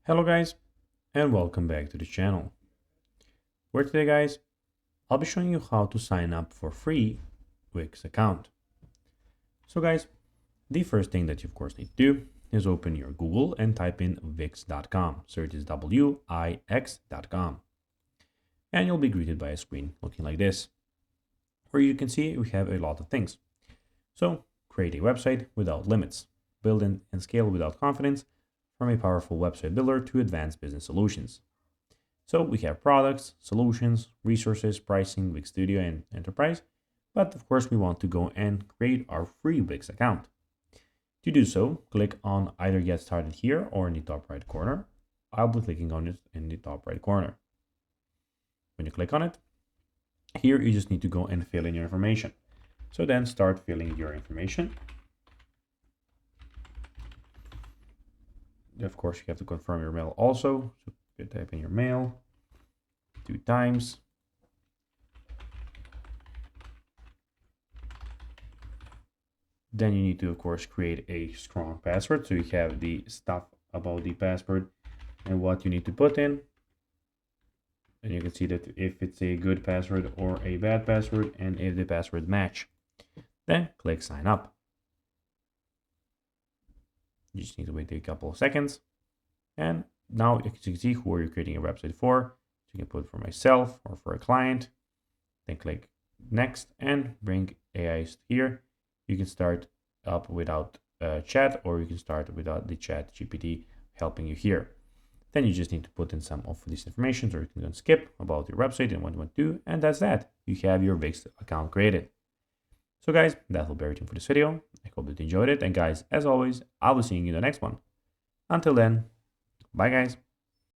Hello guys, and welcome back to the channel. Where today guys, I'll be showing you how to sign up for free Wix account. So guys, the first thing that you of course need to do is open your Google and type in wix.com. Search is wix.com. And you'll be greeted by a screen looking like this, where you can see we have a lot of things. So create a website without limits, build and scale without confidence, from a powerful website builder to advanced business solutions. So we have products, solutions, resources, pricing, Wix Studio, and Enterprise. But of course, we want to go and create our free Wix account. To do so, click on either Get Started here or in the top right corner. I'll be clicking on it in the top right corner. When you click on it, here you just need to go and fill in your information. So then start filling your information. Of course, you have to confirm your mail also. So you type in your mail 2 times. Then you need to, of course, create a strong password. So you have the stuff about the password and what you need to put in. And you can see that if it's a good password or a bad password and if the password match. Then click sign up. You just need to wait a couple of seconds. And now you can see who are you creating a website for. So you can put for myself or for a client. Then click next and bring AI here. You can start up without chat, or you can start without the chat GPT helping you here. Then you just need to put in some of this information, or you can skip about your website and what you want to do. And that's that. You have your Wix account created. So guys, that will be everything for this video. I hope that you enjoyed it. And guys, as always, I'll be seeing you in the next one. Until then, bye guys.